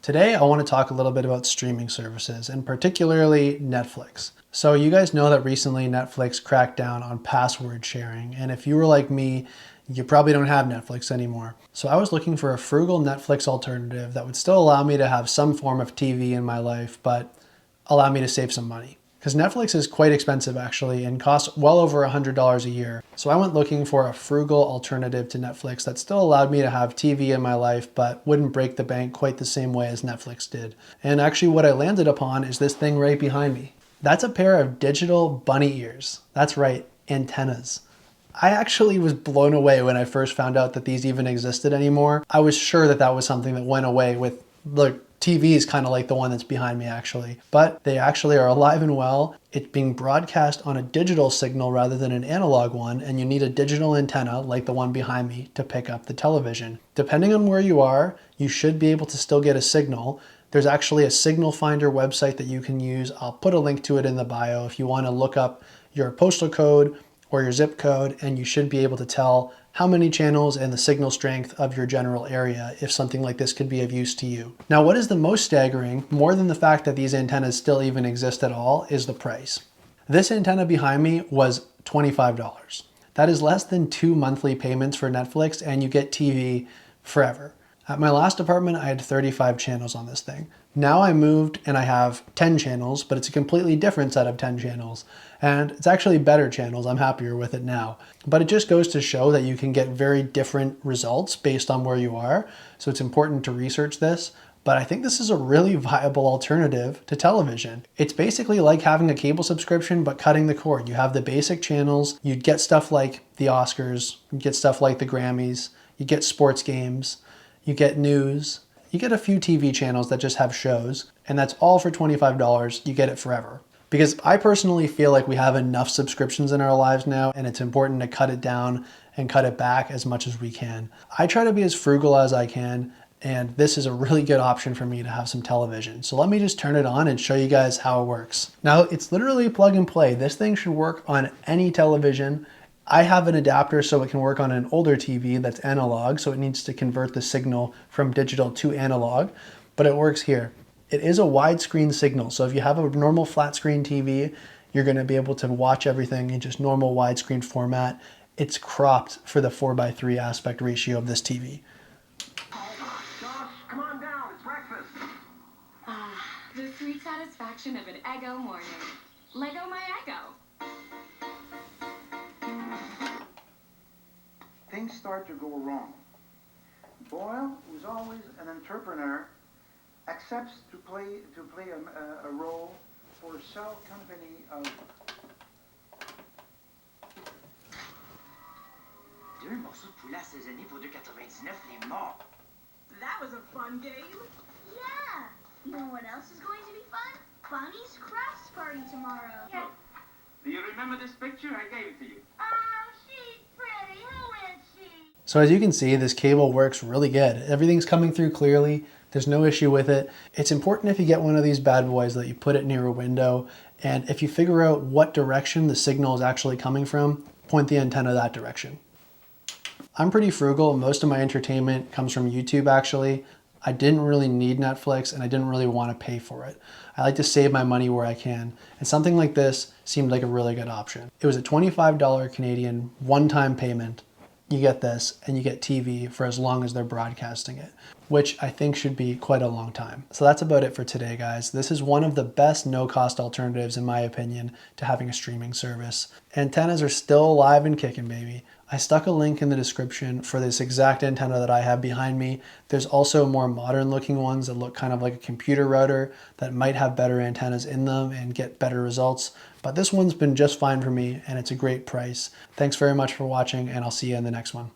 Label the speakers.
Speaker 1: Today, I want to talk a little bit about streaming services and particularly Netflix. So you guys know that recently Netflix cracked down on password sharing. And if you were like me, you probably don't have Netflix anymore. So I was looking for a frugal Netflix alternative that would still allow me to have some form of TV in my life, but allow me to save some money. Because Netflix is quite expensive actually and costs well over $100 a year. So I went looking for a frugal alternative to Netflix that still allowed me to have TV in my life but wouldn't break the bank quite the same way as Netflix did. And actually what I landed upon is this thing right behind me. That's a pair of digital bunny ears. That's right, antennas. I actually was blown away when I first found out that these even existed anymore. I was sure that that was something that went away with the TV is kind of like the one that's behind me actually, but they actually are alive and well. It's being broadcast on a digital signal rather than an analog one, and you need a digital antenna like the one behind me to pick up the television. Depending on where you are, you should be able to still get a signal. There's actually a signal finder website that you can use. I'll put a link to it in the bio if you want to look up your postal code or your zip code, and you should be able to tell how many channels and the signal strength of your general area if something like this could be of use to you. Now, what is the most staggering, more than the fact that these antennas still even exist at all, is the price. This antenna behind me was $25. That is less than 2 monthly payments for Netflix, and you get TV forever. At my last apartment, I had 35 channels on this thing. Now I moved and I have 10 channels, but it's a completely different set of 10 channels. And it's actually better channels. I'm happier with it now. But it just goes to show that you can get very different results based on where you are. So it's important to research this. But I think this is a really viable alternative to television. It's basically like having a cable subscription, but cutting the cord. You have the basic channels. You'd get stuff like the Oscars. You'd get stuff like the Grammys. You get sports games. You get news. You get a few TV channels that just have shows, and that's all for $25. You get it forever. Because I personally feel like we have enough subscriptions in our lives now, and it's important to cut it down and cut it back as much as we can. I try to be as frugal as I can, and this is a really good option for me to have some television. So let me just turn it on and show you guys how it works. Now, it's literally plug and play. This thing should work on any television. I have an adapter so it can work on an older TV that's analog, so it needs to convert the signal from digital to analog, but it works here. It is a widescreen signal, so if you have a normal flat screen TV, you're going to be able to watch everything in just normal widescreen format. It's cropped for the 4:3 aspect ratio of this TV.
Speaker 2: Josh, come on down, it's breakfast.
Speaker 3: The sweet satisfaction of an Eggo morning. Lego my Eggo.
Speaker 2: Things start to go wrong. Boyle, who's always an entrepreneur, accepts to play a role for a cell company of
Speaker 4: 2 morceaux de poulet assaisonnés pour 2,99 les morts.
Speaker 5: That was a fun game.
Speaker 6: Yeah. You know what else is going to be fun? Bonnie's crafts party tomorrow.
Speaker 2: Yeah. Do you remember this picture? I gave it to you.
Speaker 6: Oh, she's pretty. Who is she?
Speaker 1: So as you can see, this cable works really good. Everything's coming through clearly. There's no issue with it. It's important if you get one of these bad boys that you put it near a window, and if you figure out what direction the signal is actually coming from, point the antenna that direction. I'm pretty frugal. Most of my entertainment comes from YouTube actually. I didn't really need Netflix and I didn't really want to pay for it. I like to save my money where I can, and something like this seemed like a really good option. It was a $25 Canadian one-time payment. You get this and you get TV for as long as they're broadcasting it, which I think should be quite a long time. So that's about it for today, guys. This is one of the best no-cost alternatives, in my opinion, to having a streaming service. Antennas are still alive and kicking, baby. I stuck a link in the description for this exact antenna that I have behind me. There's also more modern looking ones that look kind of like a computer router that might have better antennas in them and get better results. But this one's been just fine for me and it's a great price. Thanks very much for watching, and I'll see you in the next one.